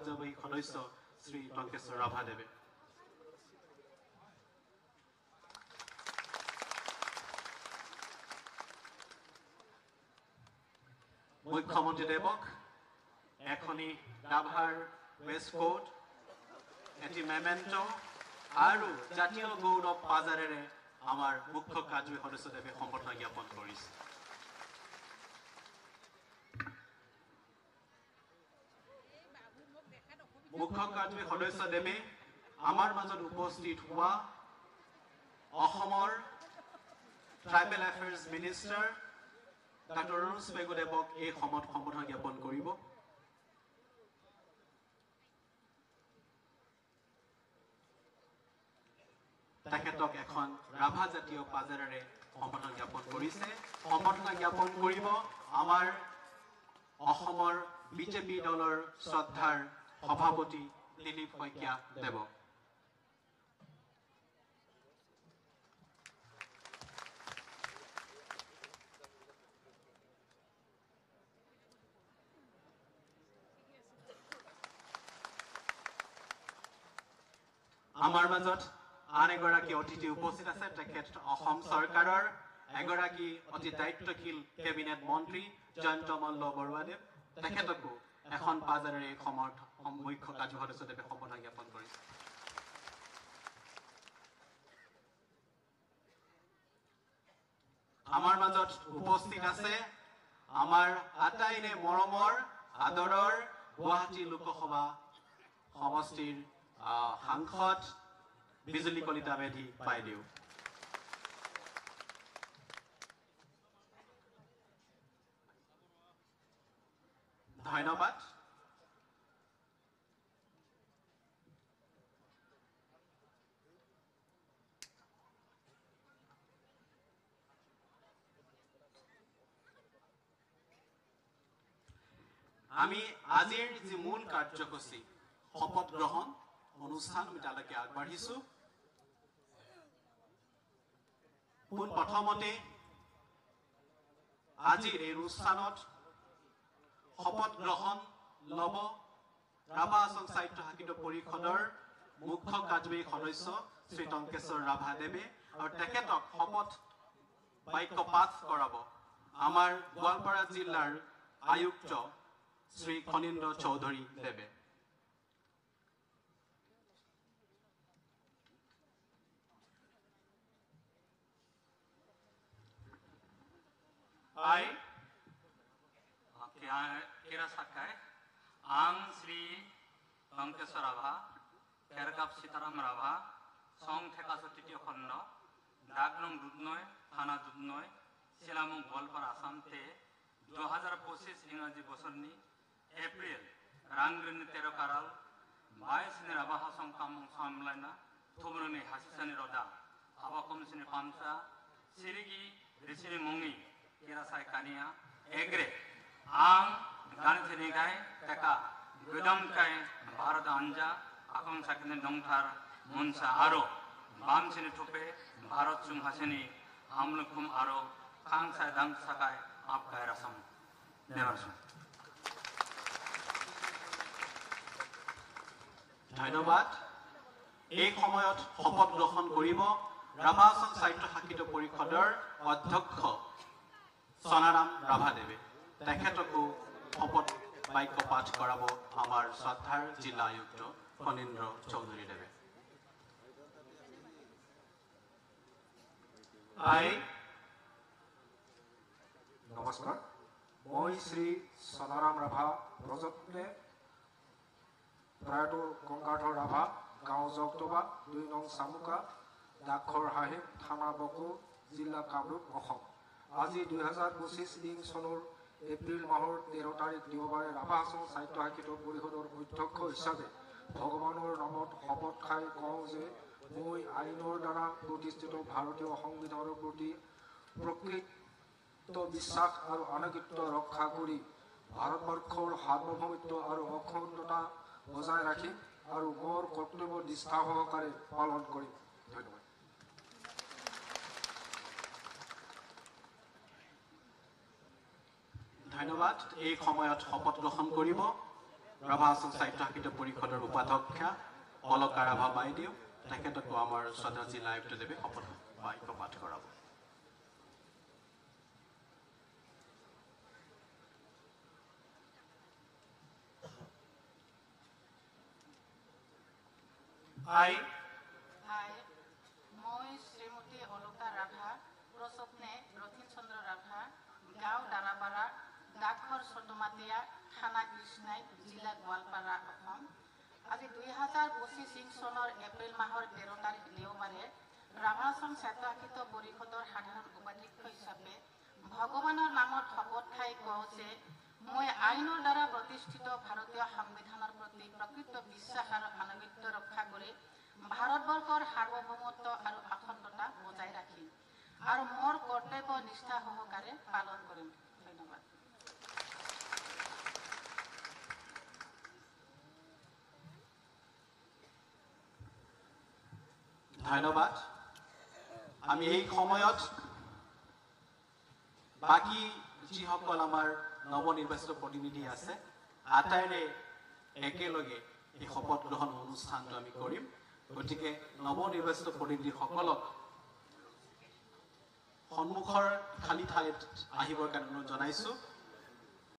কাৰ্যবাহী সদস্য শ্ৰী টংকেশ্বৰ ৰাভাদেৱে। মুখ্যমন্ত্ৰীদেৱক এখনি ৰাভাৰ ৱেষ্টকোট, এটি মেমেণ্টো আৰু জাতীয় গৌৰৱ পাজাৰেৰে আমাৰ মুখ্য কাৰ্যবাহী সদস্যদেৱে সম্বৰ্ধনা জ্ঞাপন কৰিছে। মুখ্য কাৰ্যবাহী সদস্যদেৱে আমাৰ মাজত উপস্থিত হোৱা অসমৰ tribal affairs minister doctor Arun স্পেগুদেৱক এই সময়ত সম্বৰ্ধনা জ্ঞাপন কৰিব। তেখেতক এখন ৰাভা জাতীয় পাজাৰেৰে সম্বৰ্ধনা জ্ঞাপন কৰিছে। সম্বৰ্ধনা জ্ঞাপন কৰিব আমাৰ অসমৰ বিজেপি দলৰ শ্ৰদ্ধাৰ সভাপতি দিলীপ শইকীয়া দেৱক। আমাৰ মাজত আন এগৰাকী অতিথি উপস্থিত আছে। তেখেত অসম চৰকাৰৰ এগৰাকী অতি দায়িত্বশীল কেবিনেট মন্ত্ৰী জয়ন্ত মল্ল বৰুৱাদেৱ। তেখেতকো এখন পাজাৰেৰে এই সময়ত মুখ্য কাৰ্যবাহী সদস্যদেৱে সম্বৰ্ধনা জ্ঞাপন কৰিছে। আমাৰ মাজত উপস্থিত আছে আমাৰ আটাইৰে মৰমৰ আদৰৰ গুৱাহাটী লোকসভা সমষ্টিৰ সাংসদ বিজুলী কলিতা মেধি বাইদেউ। ধন্যবাদ। আমি আজিৰ যি মূল কাৰ্যসূচী শপত গ্ৰহণ অনুষ্ঠান আমি তালৈকে আগবাঢ়িছো। পোনপ্ৰথমতে আজিৰ এই অনুষ্ঠানত শপত গ্ৰহণ লব ৰাভা আসাম সাহিত্য সাহিত্য পৰিষদৰ মুখ্য কাৰ্যবাহী সদস্য শ্ৰী টংকেশ্বৰ ৰাভাদেৱে আৰু তেখেতক শপত বাক্য পাঠ কৰাব আমাৰ গোৱালপাৰা জিলাৰ আয়ুক্ত শ্ৰী খনীন্দ্ৰ চৌধুৰী দেৱে। आं श्री टंकेश्वर राभा केरकाप सीताराम राभा सं ठेकासो तृतीय खंड डाकनং दुधनय थाना दुधनय सिलामुं गोवालपारा आसाम ते 2025 इंराजी बोसोरनि एप्रिल रांग्रिनि 13 काराल 22 राभा हासं कामुं सामलायना थुब्रनि हासिसानि रदा हाबाखमसिनि पामसा सिरिगी रिसिनि मुंनि केरासाय कानिया एग्रे आं गानथिनि गाय तेका गोदमकाय भारत आंजा आखं साकिनि दंथार मुनसा आरो बामसिनि थुपे भारत सुंहासिनि हामलुकुम आरो खांसाय दांसाकाय आपकाय रासम देवारसम। ধন্যবাদ। এই সময়ত শপত গ্ৰহণ কৰিব ৰাভা আসাম সাহিত্য সাহিত্য পৰিষদৰ অধ্যক্ষ সোনাৰাম ৰাভাদেৱে। তেখেতকো শপত বাক্য পাঠ কৰাব আমাৰ শ্ৰদ্ধাৰ জিলা আয়ুক্ত খনীন্দ্ৰ চৌধুৰী দেৱে। নমস্কাৰ, মই শ্ৰী সোনাৰাম ৰাভা ব্ৰজত্নে প্ৰায়টো গংগাধৰ ৰাভা গাঁও জগতবা 2 নং চামুকা ডাকঘৰ হাহিম থানা বকো জিলা কামৰূপ অসম। আজি 2025 চনৰ এপ্ৰিল মাহৰ 13 তাৰিখ দেওবাৰে ৰাভা আসাম সাহিত্য সাহিত্য পৰিষদৰ অধ্যক্ষ হিচাপে ভগৱানৰ নামত শপত খাই কওঁ যে মই আইনৰ দ্বাৰা প্ৰতিষ্ঠিত ভাৰতীয় সংবিধানৰ প্ৰতি প্ৰকৃত বিশ্বাস আৰু আনুগত্য ৰক্ষা কৰি ভাৰতবৰ্ষৰ সাৰ্বভৌমত্ব আৰু অখণ্ডতা বজাই ৰাখিম আৰু মোৰ কৰ্তব্য নিষ্ঠা সহকাৰে পালন কৰিম। ধন্যবাদ। ধন্যবাদ। এই সময়ত শপত গ্ৰহণ কৰিব ৰাভা আছাম সাহিত্য সাহিত্য পৰিষদৰ উপাধ্যক্ষা অলকা ৰাভা বাইদেউ তেখেতকো আমাৰ শ্ৰদ্ধা জিলা আয়ুক্তদেৱে শপত বাক্য পাঠ কৰাব। I, মই শ্ৰীমতী অলকা ৰাভা, প্ৰস্বপ্নে ৰথীন চন্দ্ৰ ৰাভা, গাঁও দাৰাপাৰা, ডাকঘৰ চন্দ্ৰমাটিয়া, থানা কৃষ্ণাই, জিলা গোৱালপাৰা, অসম। আজি 2025 চনৰ এপ্ৰিল মাহৰ 13 তাৰিখ দেওবাৰে ৰাভা আছাম সাহিত্য সাহিত্য পৰিষদৰ সাধাৰণ উপাধ্যক্ষ হিচাপে ভগৱানৰ নামত শপত খাই কওঁ যে মই আইনৰ দ্বাৰা প্ৰতিষ্ঠিত ভাৰতীয় সংবিধানৰ প্ৰতি প্ৰকৃত বিশ্বাস আৰু আনুগত্য ৰক্ষা কৰি ভাৰতবৰ্ষৰ সাৰ্বভৌমত্ব আৰু অখণ্ডতা বজাই ৰাখিম আৰু মোৰ কৰ্তব্য নিষ্ঠা সহকাৰে পালন কৰিম। ধন্যবাদ। ধন্যবাদ। আমি এই সময়ত বাকি যিসকল আমাৰ নৱনিৰ্বাচিত প্ৰতিনিধি আছে আটাইৰে একেলগে এই শপত গ্ৰহণ অনুষ্ঠানটো আমি কৰিম। গতিকে নৱনিৰ্বাচিত প্ৰতিনিধিসকলক সন্মুখৰ খালী ঠাইত আহিবৰ কাৰণে অনুৰোধ জনাইছোঁ।